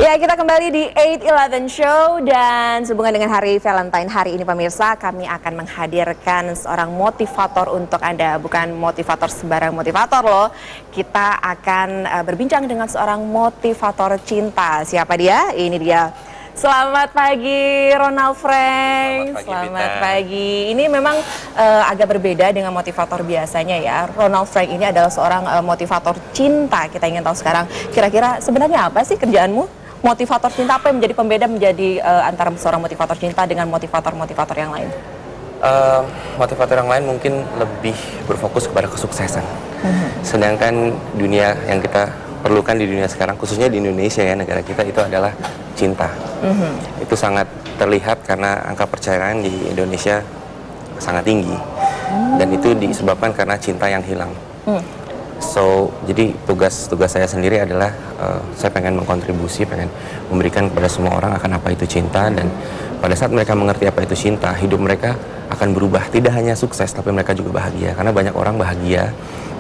Ya, kita kembali di 8-11 Show dan sehubungan dengan hari Valentine hari ini pemirsa, kami akan menghadirkan seorang motivator untuk Anda. Bukan motivator sembarang motivator loh. Kita akan berbincang dengan seorang motivator cinta. Siapa dia? Ini dia. Selamat pagi Ronald Frank. Selamat pagi. Ini memang agak berbeda dengan motivator biasanya ya. Ronald Frank ini adalah seorang motivator cinta. Kita ingin tahu sekarang kira-kira sebenarnya apa sih kerjaanmu? Motivator cinta, apa yang menjadi pembeda menjadi antara seorang motivator cinta dengan motivator-motivator yang lain? Motivator yang lain mungkin lebih berfokus kepada kesuksesan. Sedangkan dunia yang kita perlukan di dunia sekarang, khususnya di Indonesia ya, negara kita, itu adalah cinta. Itu sangat terlihat karena angka perceraian di Indonesia sangat tinggi. Dan itu disebabkan karena cinta yang hilang. Jadi tugas saya sendiri adalah saya pengen mengkontribusi, pengen memberikan kepada semua orang akan apa itu cinta, dan pada saat mereka mengerti apa itu cinta, hidup mereka akan berubah. Tidak hanya sukses, tapi mereka juga bahagia. Karena banyak orang bahagia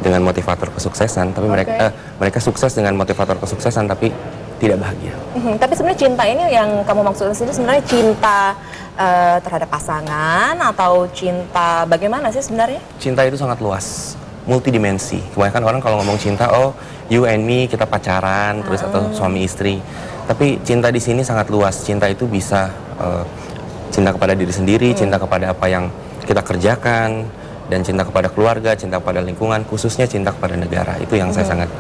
dengan motivator kesuksesan, tapi mereka sukses dengan motivator kesuksesan, tapi tidak bahagia. Tapi sebenarnya cinta ini yang kamu maksudkan sini sebenarnya cinta terhadap pasangan atau cinta bagaimana sih sebenarnya? Cinta itu sangat luas, multidimensi. Kebanyakan orang kalau ngomong cinta, oh you and me, kita pacaran, terus atau suami istri. Tapi cinta di sini sangat luas. Cinta itu bisa cinta kepada diri sendiri, cinta kepada apa yang kita kerjakan, dan cinta kepada keluarga, cinta kepada lingkungan, khususnya cinta kepada negara. Itu yang saya sangat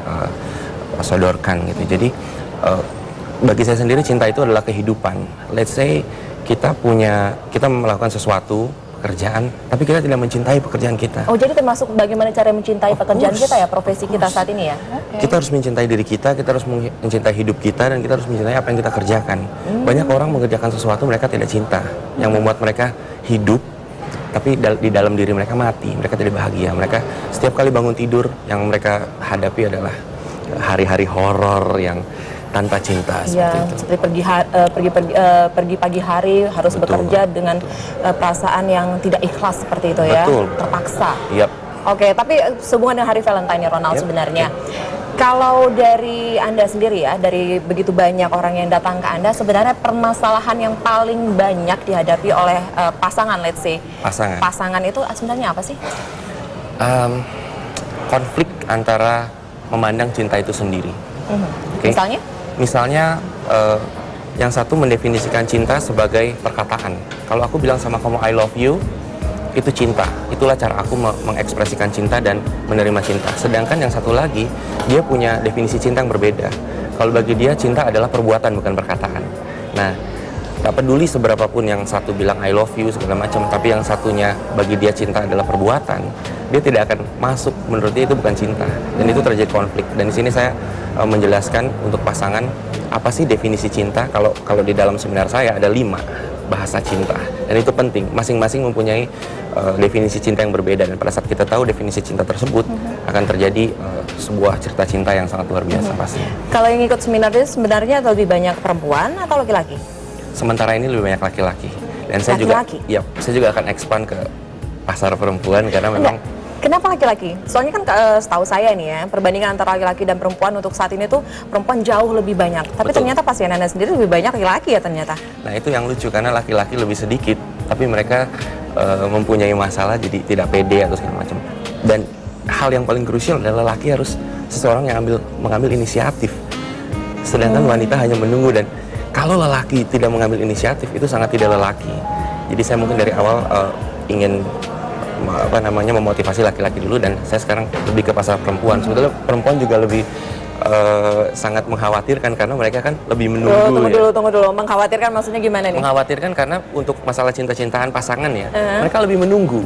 sodorkan gitu. Jadi bagi saya sendiri cinta itu adalah kehidupan. Let's say kita melakukan sesuatu pekerjaan, tapi kita tidak mencintai pekerjaan kita. Oh, jadi termasuk bagaimana cara mencintai pekerjaan kita ya, profesi kita saat ini ya? Kita harus mencintai diri kita harus mencintai hidup kita, dan kita harus mencintai apa yang kita kerjakan. Banyak orang mengerjakan sesuatu mereka tidak cinta, yang membuat mereka hidup, tapi di dalam diri mereka mati, mereka tidak bahagia. Mereka setiap kali bangun tidur, yang mereka hadapi adalah hari-hari horor yang tanpa cinta, seperti pergi pagi hari harus bekerja dengan perasaan yang tidak ikhlas seperti itu ya, terpaksa. Oke, tapi sehubungan dengan hari Valentine ya Ronald, sebenarnya kalau dari Anda sendiri ya, dari begitu banyak orang yang datang ke Anda, sebenarnya permasalahan yang paling banyak dihadapi oleh pasangan, let's say pasangan itu sebenarnya apa sih? Konflik antara memandang cinta itu sendiri. Misalnya yang satu mendefinisikan cinta sebagai perkataan. Kalau aku bilang sama kamu I love you, itu cinta. Itulah cara aku mengekspresikan cinta dan menerima cinta. Sedangkan yang satu lagi, dia punya definisi cinta yang berbeda. Kalau bagi dia cinta adalah perbuatan, bukan perkataan. Nah, gak peduli seberapapun yang satu bilang I love you segala macam, tapi yang satunya bagi dia cinta adalah perbuatan, dia tidak akan masuk. Menurut dia itu bukan cinta, dan itu terjadi konflik. Dan di sini saya menjelaskan untuk pasangan apa sih definisi cinta. Kalau di dalam seminar saya ada 5 bahasa cinta, dan itu penting. Masing-masing mempunyai definisi cinta yang berbeda, dan pada saat kita tahu definisi cinta tersebut, akan terjadi sebuah cerita cinta yang sangat luar biasa pasti. Kalau yang ikut seminar itu sebenarnya lebih banyak perempuan atau laki-laki? Sementara ini lebih banyak laki-laki, dan saya juga akan expand ke pasar perempuan karena memang. Kenapa laki-laki? Soalnya kan setahu saya nih ya, perbandingan antara laki-laki dan perempuan untuk saat ini tuh perempuan jauh lebih banyak. Tapi ternyata pasien Anda sendiri lebih banyak laki-laki ya ternyata. Nah, itu yang lucu karena laki-laki lebih sedikit, tapi mereka mempunyai masalah jadi tidak pede atau segala macam. Dan hal yang paling krusial adalah laki harus seseorang yang mengambil inisiatif. Sedangkan wanita hanya menunggu, dan kalau lelaki tidak mengambil inisiatif itu sangat tidak lelaki. Jadi saya mungkin dari awal ingin memotivasi laki-laki dulu, dan saya sekarang lebih ke pasar perempuan. Sebetulnya perempuan juga lebih sangat mengkhawatirkan karena mereka kan lebih menunggu. Tunggu dulu. Mengkhawatirkan maksudnya gimana nih? Mengkhawatirkan karena untuk masalah cinta-cintaan pasangan ya, mereka lebih menunggu.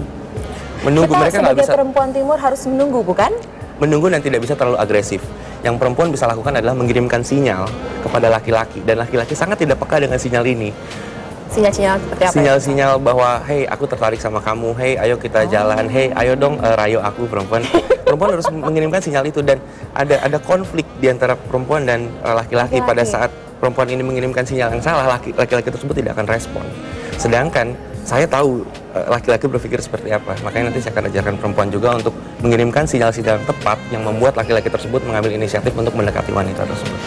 Mereka nggak bisa. Perempuan timur harus menunggu, bukan? Menunggu dan tidak bisa terlalu agresif. Yang perempuan bisa lakukan adalah mengirimkan sinyal kepada laki-laki, dan laki-laki sangat tidak peka dengan sinyal ini. Sinyal-sinyal seperti apa? Sinyal-sinyal bahwa, hey, aku tertarik sama kamu, hey, ayo kita jalan, hey, ayo dong rayu aku. Perempuan harus mengirimkan sinyal itu, dan ada konflik di antara perempuan dan laki-laki. Pada saat perempuan ini mengirimkan sinyal yang salah, laki-laki tersebut tidak akan respon. Sedangkan saya tahu laki-laki berpikir seperti apa, makanya nanti saya akan ajarkan perempuan juga untuk mengirimkan sinyal-sinyal yang tepat yang membuat laki-laki tersebut mengambil inisiatif untuk mendekati wanita tersebut.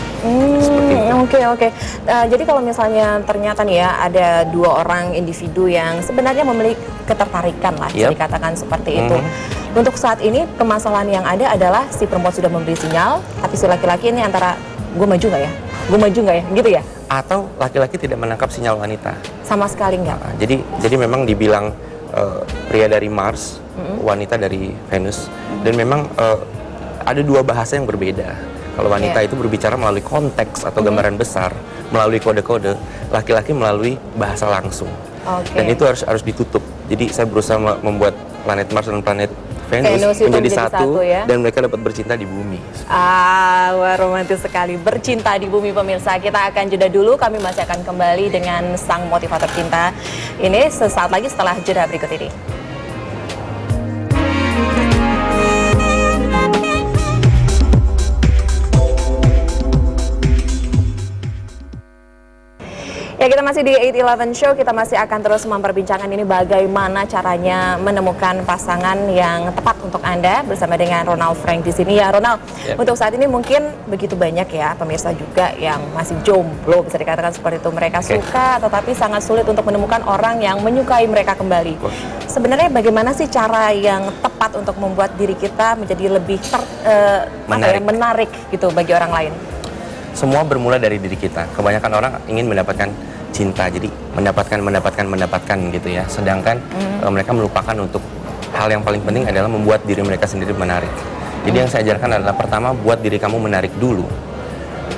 Seperti itu. Oke. Jadi kalau misalnya ternyata nih ya ada dua orang individu yang sebenarnya memiliki ketertarikan lah, bisa dikatakan seperti itu. Untuk saat ini permasalahan yang ada adalah si perempuan sudah memberi sinyal, tapi si laki-laki ini antara gue maju nggak ya, gitu ya? Atau laki-laki tidak menangkap sinyal wanita? Sama sekali nggak. Jadi memang dibilang pria dari Mars, wanita dari Venus, dan memang ada dua bahasa yang berbeda. Kalau wanita itu berbicara melalui konteks atau gambaran besar, melalui kode-kode, laki-laki melalui bahasa langsung. Dan itu harus ditutup. Jadi saya berusaha membuat planet Mars dan planet Venus menjadi satu ya? Dan mereka dapat bercinta di bumi. Wah, romantis sekali, bercinta di bumi pemirsa. Kita akan jeda dulu, kami masih akan kembali dengan sang motivator cinta ini sesaat lagi setelah jeda berikut ini. Ya, kita masih di 8-11 Show, kita masih akan terus memperbincangkan ini bagaimana caranya menemukan pasangan yang tepat untuk Anda bersama dengan Ronald Frank di sini. Ya Ronald, untuk saat ini mungkin begitu banyak ya pemirsa juga yang masih jomblo, bisa dikatakan seperti itu. Mereka suka tetapi sangat sulit untuk menemukan orang yang menyukai mereka kembali. Sebenarnya bagaimana sih cara yang tepat untuk membuat diri kita menjadi lebih menarik gitu bagi orang lain? Semua bermula dari diri kita. Kebanyakan orang ingin mendapatkan cinta, jadi mendapatkan gitu ya. Sedangkan mereka melupakan untuk hal yang paling penting adalah membuat diri mereka sendiri menarik. Jadi yang saya ajarkan adalah pertama, buat diri kamu menarik dulu.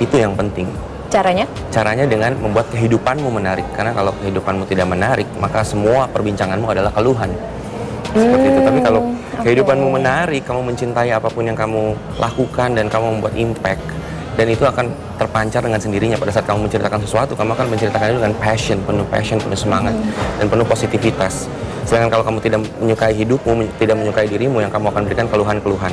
Itu yang penting. Caranya? Caranya dengan membuat kehidupanmu menarik. Karena kalau kehidupanmu tidak menarik, maka semua perbincanganmu adalah keluhan. Seperti itu. Tapi kalau kehidupanmu menarik, kamu mencintai apapun yang kamu lakukan dan kamu membuat impact, dan itu akan terpancar dengan sendirinya. Pada saat kamu menceritakan sesuatu, kamu akan menceritakannya dengan passion, penuh semangat, dan penuh positivitas. Sedangkan kalau kamu tidak menyukai hidupmu, tidak menyukai dirimu, yang kamu akan berikan keluhan-keluhan.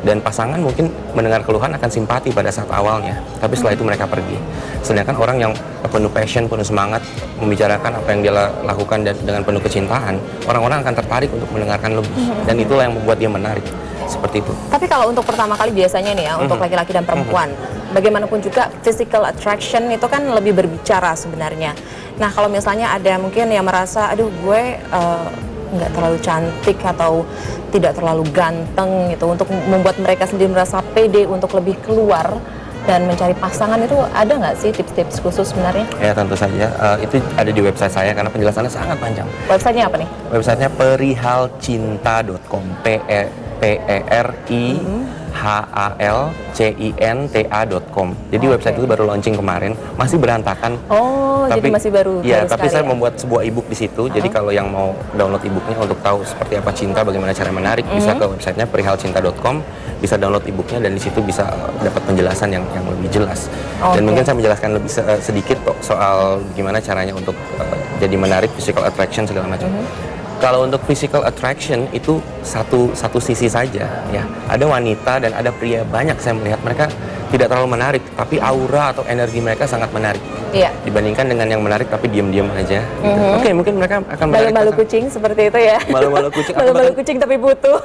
Dan pasangan mungkin mendengar keluhan akan simpati pada saat awalnya, tapi setelah itu mereka pergi. Sedangkan orang yang penuh passion, penuh semangat, membicarakan apa yang dia lakukan dan dengan penuh kecintaan, orang-orang akan tertarik untuk mendengarkan lebih. Dan itulah yang membuat dia menarik. Seperti itu. Tapi kalau untuk pertama kali biasanya nih ya, untuk laki-laki dan perempuan, bagaimanapun juga physical attraction itu kan lebih berbicara sebenarnya. Nah, kalau misalnya ada mungkin yang merasa, aduh gue nggak terlalu cantik atau tidak terlalu ganteng gitu, untuk membuat mereka sendiri merasa pede untuk lebih keluar dan mencari pasangan, itu ada nggak sih tips-tips khusus sebenarnya? Ya tentu saja, itu ada di website saya karena penjelasannya sangat panjang. Websitenya apa nih? Websitenya perihalcinta.com, perihalcinta.com. Jadi website itu baru launching kemarin, masih berantakan. Jadi masih baru. Ya, tapi saya membuat sebuah ebook di situ. Jadi kalau yang mau download ebooknya untuk tahu seperti apa cinta, bagaimana cara menarik, bisa ke websitenya perihalcinta.com, bisa download ebooknya dan di situ bisa dapat penjelasan yang lebih jelas. Dan mungkin saya menjelaskan lebih sedikit soal gimana caranya untuk jadi menarik, physical attraction segala macam. Kalau untuk physical attraction itu satu sisi saja ya. Ada wanita dan ada pria, banyak saya melihat mereka tidak terlalu menarik, tapi aura atau energi mereka sangat menarik. Iya. Dibandingkan dengan yang menarik tapi diam-diam aja. Gitu. Oke, mungkin mereka akan menarik. Malu-malu kucing seperti itu ya. Malu-malu kucing. Malu-malu kucing tapi butuh.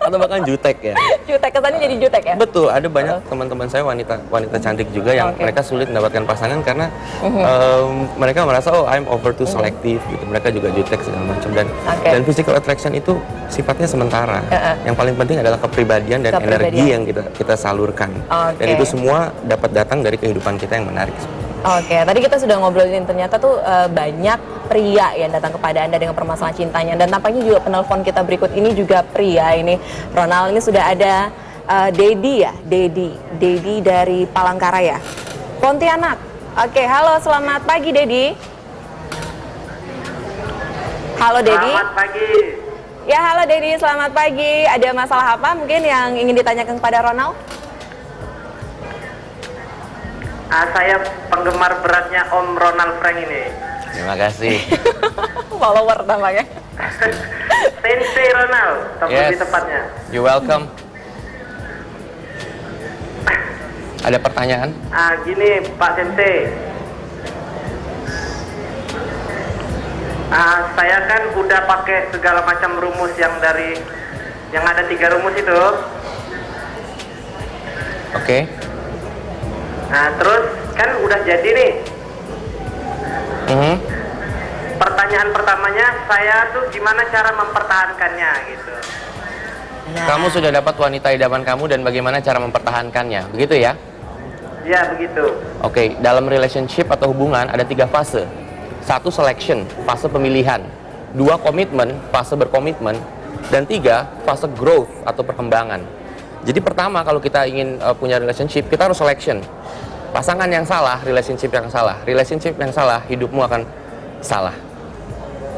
Atau bahkan jutek ya. Jutek, kesannya jadi jutek ya? Betul, ada banyak teman-teman saya wanita cantik juga yang mereka sulit mendapatkan pasangan karena mereka merasa I'm over too selective gitu. Mereka juga jutek segala macam dan physical attraction itu sifatnya sementara. Yang paling penting adalah kepribadian dan energi yang kita salurkan. Dan itu semua dapat datang dari kehidupan kita yang menarik. Tadi kita sudah ngobrolin ternyata tuh banyak pria yang datang kepada Anda dengan permasalahan cintanya, dan tampaknya juga penelpon kita berikut ini juga pria. Ini Ronald, ini sudah ada Dedi ya, Dedi dari Palangkaraya, Pontianak. Halo, selamat pagi Dedi. Halo Dedi. Selamat pagi. Ya, halo Dedi, selamat pagi. Ada masalah apa mungkin yang ingin ditanyakan kepada Ronald? Saya penggemar beratnya Om Ronald Frank ini. Terima kasih. Follower tampaknya. Sensei Ronald, lebih tepatnya. You're welcome. Ada pertanyaan? Gini Pak Sensei. Saya kan udah pakai segala macam rumus yang ada 3 rumus itu. Oke. Nah, terus kan udah jadi nih. Pertanyaan pertamanya, saya tuh gimana cara mempertahankannya gitu. Nah. Kamu sudah dapat wanita idaman kamu dan bagaimana cara mempertahankannya, begitu ya? Ya, begitu. Oke, dalam relationship atau hubungan ada 3 fase. 1 selection, fase pemilihan. 2 komitmen, fase berkomitmen. Dan 3 fase growth atau perkembangan. Jadi pertama kalau kita ingin punya relationship, kita harus selection. Pasangan yang salah, relationship yang salah. Relationship yang salah, hidupmu akan salah.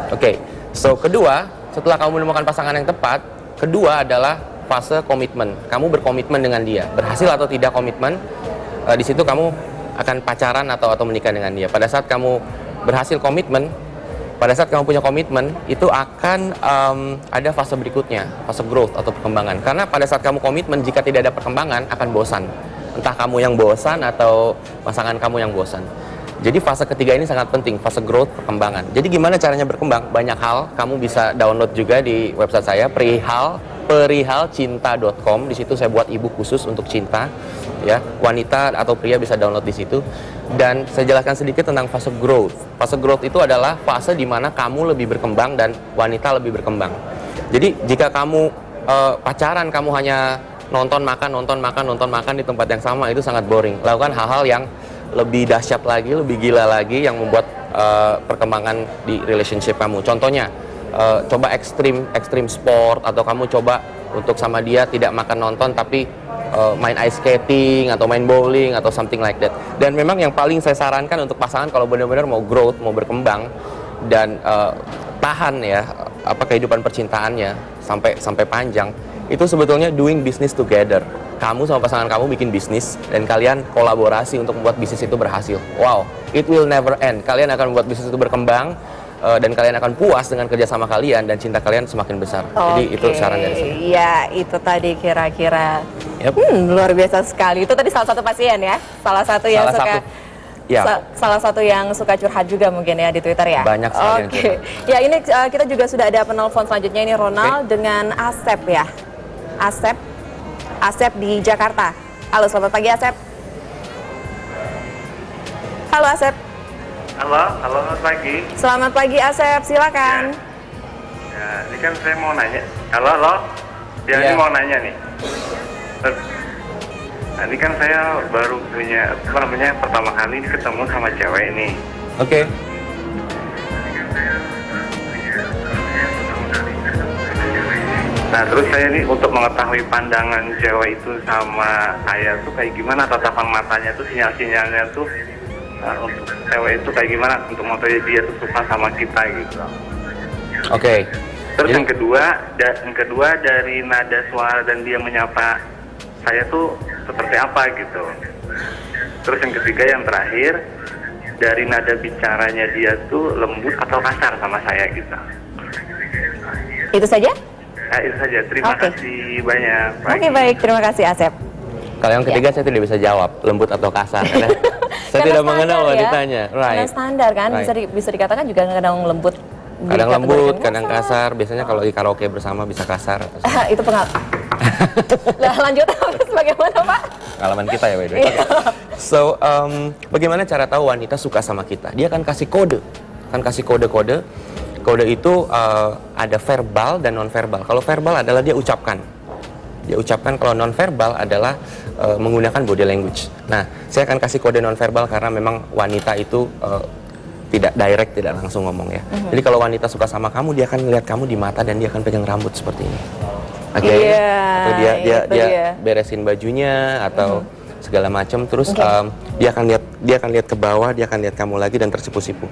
Oke, so kedua, setelah kamu menemukan pasangan yang tepat, kedua adalah fase komitmen. Kamu berkomitmen dengan dia. Berhasil atau tidak komitmen, di situ kamu akan pacaran atau menikah dengan dia. Pada saat kamu berhasil komitmen, pada saat kamu punya komitmen, itu akan ada fase berikutnya, fase growth atau perkembangan. Karena pada saat kamu komitmen, jika tidak ada perkembangan, akan bosan. Entah kamu yang bosan atau pasangan kamu yang bosan. Jadi fase ketiga ini sangat penting, fase growth, perkembangan. Jadi gimana caranya berkembang? Banyak hal, kamu bisa download juga di website saya, perihalcinta.com. Di situ saya buat ebook khusus untuk cinta, ya. Wanita atau pria bisa download di situ. Dan saya jelaskan sedikit tentang fase growth. Fase growth itu adalah fase di mana kamu lebih berkembang dan wanita lebih berkembang. Jadi jika kamu pacaran, kamu hanya nonton makan di tempat yang sama, itu sangat boring. Lakukan hal-hal yang lebih dahsyat lagi, lebih gila lagi yang membuat perkembangan di relationship kamu. Contohnya, coba ekstrim sport, atau kamu coba untuk sama dia tidak makan nonton tapi main ice skating atau main bowling atau something like that. Dan memang yang paling saya sarankan untuk pasangan kalau benar-benar mau growth, mau berkembang dan tahan ya kehidupan percintaannya sampai panjang, itu sebetulnya doing business together. Kamu sama pasangan kamu bikin bisnis dan kalian kolaborasi untuk membuat bisnis itu berhasil. Wow, it will never end. Kalian akan membuat bisnis itu berkembang dan kalian akan puas dengan kerjasama kalian dan cinta kalian semakin besar. Jadi itu saran dari saya. Iya, itu tadi kira-kira. Yep. Luar biasa sekali. Itu tadi salah satu pasien ya, salah satu yang salah satu yang suka curhat juga mungkin ya di Twitter ya. Banyak sekali. Oke. Ya ini kita juga sudah ada penelpon selanjutnya, ini Ronald dengan Asep ya. Asep di Jakarta. Halo, selamat pagi Asep. Halo Asep. Halo, selamat pagi. Selamat pagi Asep, silakan. Ya, ini kan saya mau nanya. Halo. Ini mau nanya nih. Nah, ini kan saya baru punya, pertama kali ketemu sama cewek ini. Oke. Nah, terus saya nih untuk mengetahui pandangan cewek itu sama saya tuh kayak gimana, tatapan matanya tuh, sinyal-sinyalnya tuh untuk cewek itu kayak gimana untuk mengetahui dia tuh suka sama kita gitu. Oke. Terus yang kedua dari nada suara dan dia menyapa saya tuh seperti apa gitu. Terus yang ketiga, yang terakhir, dari nada bicaranya dia tuh lembut atau kasar sama saya gitu. Itu saja? Nah, itu saja. Terima kasih banyak. Oke, baik. Terima kasih Asep. Kalau yang ketiga saya tidak bisa jawab, lembut atau kasar. Saya tidak mengenal wanitanya. Karena standar kan, bisa dikatakan juga kadang lembut. Kadang lembut, kadang kasar. Biasanya kalau di karaoke bersama bisa kasar. Itu pengalaman. Nah, lanjut bagaimana Pak? Pengalaman kita ya, by the way. Okay. So, bagaimana cara tahu wanita suka sama kita? Dia akan kasih kode, kode-kode. Kode itu ada verbal dan non-verbal. Kalau verbal adalah dia ucapkan. Kalau non-verbal adalah menggunakan body language. Nah, saya akan kasih kode non-verbal karena memang wanita itu tidak direct, tidak langsung ngomong ya. Jadi kalau wanita suka sama kamu, dia akan melihat kamu di mata dan dia akan pegang rambut seperti ini. Oke. Atau dia beresin bajunya atau segala macam, terus dia akan lihat ke bawah, dia akan lihat kamu lagi dan tersipu-sipu.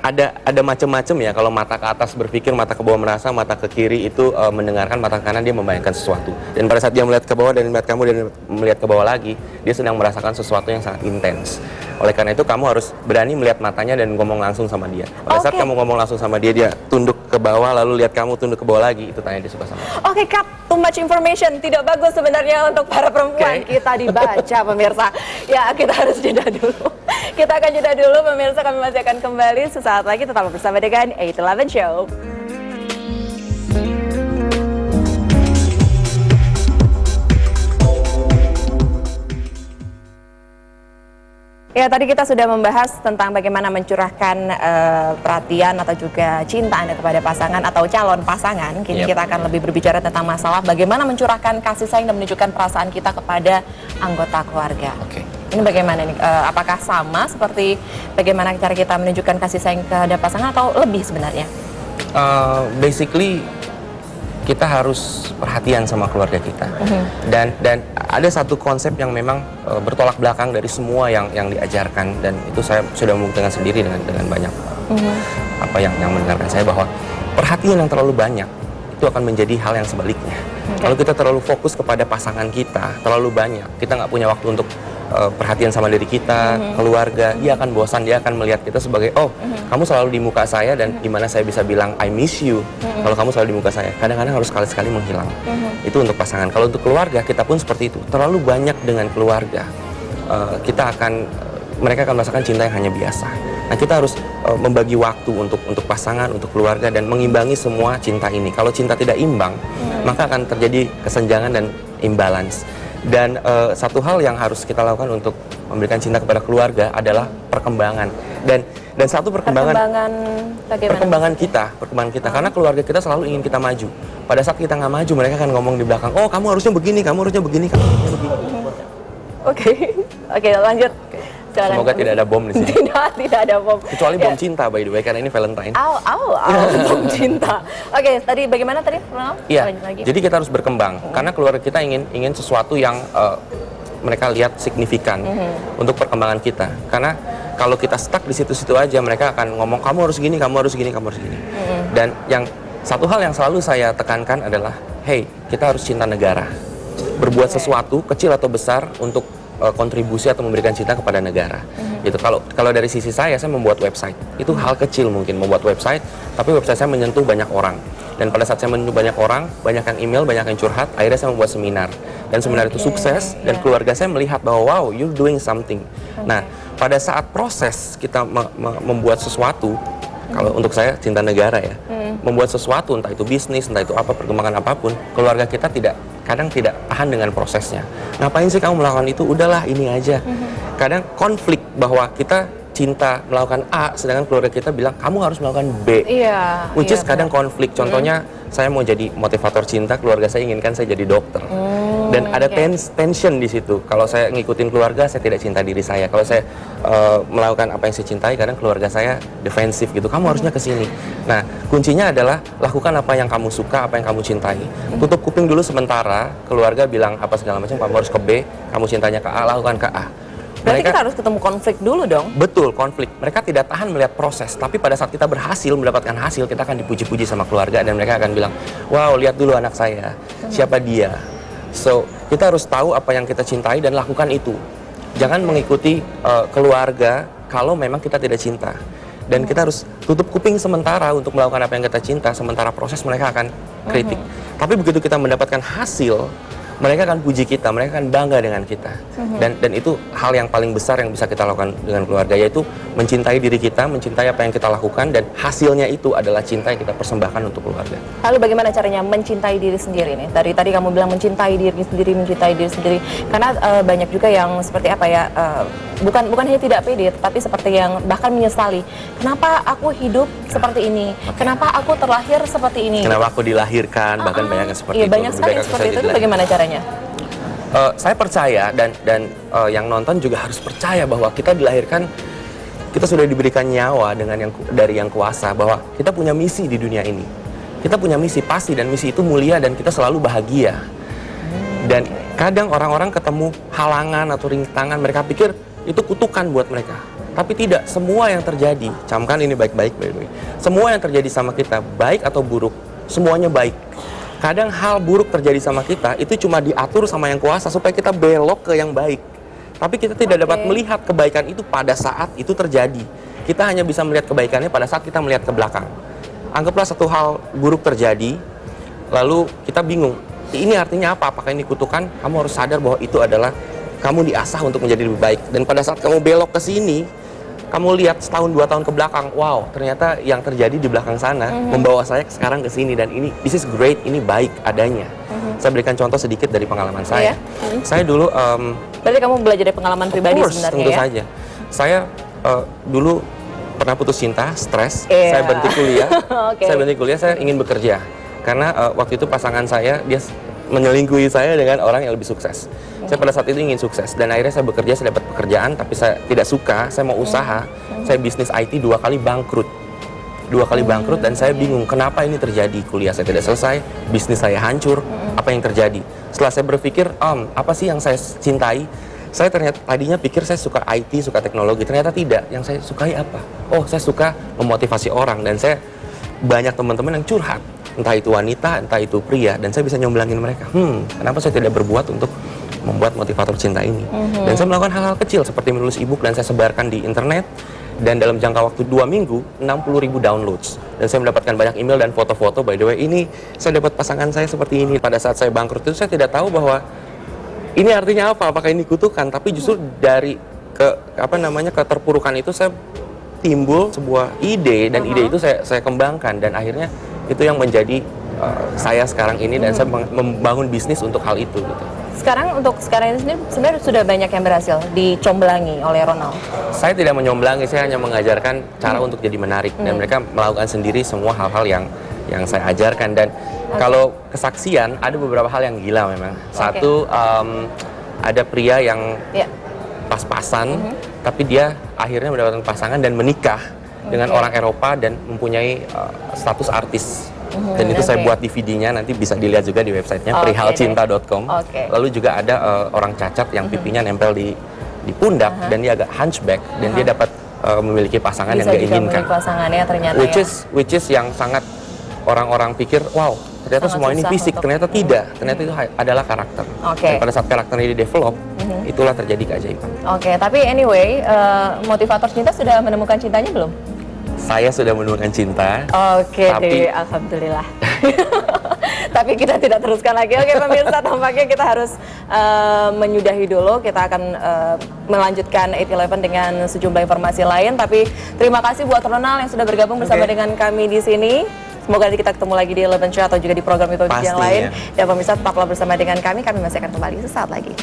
Ada macam-macam ya. Kalau mata ke atas berpikir, mata ke bawah merasa, mata ke kiri itu mendengarkan, mata ke kanan dia membayangkan sesuatu. Dan pada saat dia melihat ke bawah dan melihat kamu dan melihat ke bawah lagi, dia sedang merasakan sesuatu yang sangat intens. Oleh karena itu kamu harus berani melihat matanya dan ngomong langsung sama dia. Pada saat kamu ngomong langsung sama dia, dia tunduk ke bawah lalu lihat kamu tunduk ke bawah lagi, itu tanya dia suka sama kamu. Oke, cut. Too much information. Tidak bagus sebenarnya untuk para perempuan. Kita dibaca pemirsa. Ya, kita harus jeda dulu. Kita akan jeda dulu pemirsa, kami masih akan kembali sesaat lagi, tetap bersama dengan 811 Show. Ya, tadi kita sudah membahas tentang bagaimana mencurahkan perhatian atau juga cinta Anda kepada pasangan atau calon pasangan. Kini kita akan lebih berbicara tentang masalah bagaimana mencurahkan kasih sayang dan menunjukkan perasaan kita kepada anggota keluarga. Oke. Ini bagaimana nih? Apakah sama seperti bagaimana cara kita menunjukkan kasih sayang kepada pasangan atau lebih sebenarnya? Basically kita harus perhatian sama keluarga kita. Dan ada satu konsep yang memang bertolak belakang dari semua yang diajarkan, dan itu saya sudah membuktikan sendiri dengan banyak apa yang mendengarkan saya, bahwa perhatian yang terlalu banyak itu akan menjadi hal yang sebaliknya. Kalau kita terlalu fokus kepada pasangan kita terlalu banyak, kita nggak punya waktu untuk perhatian sama diri kita, keluarga, dia akan bosan, dia akan melihat kita sebagai, oh, kamu selalu di muka saya dan gimana saya bisa bilang I miss you kalau kamu selalu di muka saya. Kadang-kadang harus sekali-sekali menghilang. Itu untuk pasangan. Kalau untuk keluarga, kita pun seperti itu. Terlalu banyak dengan keluarga, mereka akan merasakan cinta yang hanya biasa. Nah, kita harus membagi waktu untuk pasangan, untuk keluarga, dan mengimbangi semua cinta ini. Kalau cinta tidak imbang, maka akan terjadi kesenjangan dan imbalance. Dan satu hal yang harus kita lakukan untuk memberikan cinta kepada keluarga adalah perkembangan. Dan satu perkembangan kita, karena keluarga kita selalu ingin kita maju. Pada saat kita nggak maju, mereka akan ngomong di belakang, oh, kamu harusnya begini, kamu harusnya begini, kamu harusnya begini. Oke, lanjut. Silakan. Semoga tidak ada bom di sini. Tidak ada bom. Kecuali bom cinta, by the way, karena ini Valentine. Bom cinta. Oke, tadi bagaimana tadi? Iya. Jadi kita harus berkembang, karena keluarga kita ingin sesuatu yang mereka lihat signifikan untuk perkembangan kita. Karena kalau kita stuck di situ-situ aja, mereka akan ngomong kamu harus gini, kamu harus gini, kamu harus gini. Dan satu hal yang selalu saya tekankan adalah, hey, kita harus cinta negara. Berbuat sesuatu kecil atau besar untuk kontribusi atau memberikan cinta kepada negara. Itu kalau dari sisi saya membuat website. Itu hal kecil mungkin membuat website, tapi website saya menyentuh banyak orang. Dan pada saat saya menyentuh banyak orang, banyak yang email, banyak yang curhat, akhirnya saya membuat seminar. Dan seminar itu sukses, dan keluarga saya melihat bahwa wow, you're doing something. Nah, pada saat proses kita membuat sesuatu, kalau untuk saya cinta negara ya, membuat sesuatu, entah itu bisnis, entah itu apa, perkembangan apapun, keluarga kita kadang tidak tahan dengan prosesnya. Ngapain sih kamu melakukan itu? Udahlah, ini aja. Kadang konflik bahwa kita cinta melakukan A, sedangkan keluarga kita bilang kamu harus melakukan B. Which is kadang konflik. Contohnya, saya mau jadi motivator cinta, keluarga saya inginkan saya jadi dokter. Dan ada tension di situ. Kalau saya ngikutin keluarga, saya tidak cinta diri saya. Kalau saya melakukan apa yang saya cintai, kadang keluarga saya defensif gitu. Kamu harusnya ke sini. Nah, kuncinya adalah lakukan apa yang kamu suka, apa yang kamu cintai. Tutup kuping dulu sementara. Keluarga bilang apa segala macam, kamu harus ke B. Kamu cintanya ke A, lakukan ke A. Berarti kita harus ketemu konflik dulu dong? Betul, konflik. Mereka tidak tahan melihat proses, tapi pada saat kita berhasil mendapatkan hasil, kita akan dipuji-puji sama keluarga, dan mereka akan bilang, wow, lihat dulu anak saya, siapa dia. So, kita harus tahu apa yang kita cintai dan lakukan itu. Jangan mengikuti keluarga kalau memang kita tidak cinta. Dan kita harus tutup kuping sementara untuk melakukan apa yang kita cinta, sementara proses mereka akan kritik. Tapi begitu kita mendapatkan hasil, mereka akan puji kita, mereka akan bangga dengan kita. Dan itu hal yang paling besar yang bisa kita lakukan dengan keluarga, yaitu mencintai diri kita, mencintai apa yang kita lakukan, dan hasilnya itu adalah cinta yang kita persembahkan untuk keluarga. Lalu bagaimana caranya mencintai diri sendiri nih? Tadi kamu bilang mencintai diri sendiri. Karena banyak juga yang seperti apa ya, bukan hanya tidak pede, tapi seperti yang bahkan menyesali. Kenapa aku hidup seperti ini? Kenapa aku terlahir seperti ini? Kenapa aku dilahirkan? Bahkan banyak yang seperti itu. Banyak sekali yang seperti itu. Bagaimana caranya? Saya percaya, dan yang nonton juga harus percaya bahwa kita dilahirkan, kita sudah diberikan nyawa dari yang kuasa, bahwa kita punya misi di dunia ini. Kita punya misi pasti, dan misi itu mulia, dan kita selalu bahagia. Dan kadang orang-orang ketemu halangan atau rintangan, mereka pikir itu kutukan buat mereka. Tapi tidak, semua yang terjadi, camkan ini baik-baik, semua yang terjadi sama kita, baik atau buruk, semuanya baik. Kadang hal buruk terjadi sama kita, itu cuma diatur sama yang kuasa supaya kita belok ke yang baik. Tapi kita tidak dapat melihat kebaikan itu pada saat itu terjadi. Kita hanya bisa melihat kebaikannya pada saat kita melihat ke belakang. Anggaplah satu hal buruk terjadi, lalu kita bingung, ini artinya apa? Apakah ini kutukan? Kamu harus sadar bahwa itu adalah kamu diasah untuk menjadi lebih baik. Dan pada saat kamu belok ke sini, kamu lihat setahun 2 tahun ke belakang, wow, ternyata yang terjadi di belakang sana membawa saya sekarang ke sini, dan ini this is great, ini baik adanya. Saya berikan contoh sedikit dari pengalaman saya. Saya dulu berarti kamu belajar dari pengalaman pribadi sebenarnya, tentu saja. Saya dulu pernah putus cinta, stres, Iya. saya berhenti kuliah, Oke. saya ingin bekerja. Karena waktu itu pasangan saya, dia menyelingkuhi saya dengan orang yang lebih sukses. Saya pada saat itu ingin sukses, dan akhirnya saya bekerja, saya dapat pekerjaan, tapi saya tidak suka, saya mau usaha, saya bisnis IT 2 kali bangkrut. 2 kali bangkrut, dan saya bingung kenapa ini terjadi. Kuliah saya tidak selesai, bisnis saya hancur, apa yang terjadi? Setelah saya berpikir, apa sih yang saya cintai? Saya ternyata tadinya pikir saya suka IT, suka teknologi, ternyata tidak. Yang saya sukai apa? Oh, saya suka memotivasi orang, dan saya banyak teman-teman yang curhat, entah itu wanita, entah itu pria, dan saya bisa nyomblangin mereka. Kenapa saya tidak berbuat untuk membuat motivator cinta ini? Dan saya melakukan hal-hal kecil seperti menulis e-book dan saya sebarkan di internet. Dan dalam jangka waktu 2 minggu, 60.000 downloads. Dan saya mendapatkan banyak email dan foto-foto, by the way, ini saya dapat pasangan saya seperti ini. Pada saat saya bangkrut itu saya tidak tahu bahwa ini artinya apa, apakah ini kutukan, tapi justru dari keterpurukan itu saya timbul sebuah ide, dan ide itu saya kembangkan, dan akhirnya itu yang menjadi saya sekarang ini, dan saya membangun bisnis untuk hal itu gitu. Untuk sekarang ini sendiri sebenarnya sudah banyak yang berhasil dicomblangi oleh Ronald. Saya tidak menyomblangi, saya hanya mengajarkan cara untuk jadi menarik, dan mereka melakukan sendiri semua hal-hal yang saya ajarkan. Dan kalau kesaksian, ada beberapa hal yang gila memang. Satu, ada pria yang pas-pasan, tapi dia akhirnya mendapatkan pasangan dan menikah dengan orang Eropa dan mempunyai status artis. Dan itu saya buat DVD-nya, nanti bisa dilihat juga di websitenya perihalcinta.com. Lalu juga ada orang cacat yang pipinya nempel di pundak, dan dia agak hunchback, dan dia dapat memiliki pasangan yang dia inginkan. Pasangannya ternyata which is yang sangat orang-orang pikir, wow, ternyata semua ini fisik, ternyata tidak. Ternyata itu adalah karakter. Dan pada saat karakternya di-develop, itulah terjadi keajaiban. Tapi anyway, motivator cinta sudah menemukan cintanya belum? Saya sudah menemukan cinta. Tapi alhamdulillah. Tapi kita tidak teruskan lagi. Pemirsa, tampaknya kita harus menyudahi dulu. Kita akan melanjutkan 8-11 dengan sejumlah informasi lain. Tapi terima kasih buat Ronald yang sudah bergabung bersama dengan kami di sini. Semoga nanti kita ketemu lagi di 11 Show atau juga di program itu yang lain. Dan pemirsa, tetaplah bersama dengan kami. Kami masih akan kembali sesaat lagi.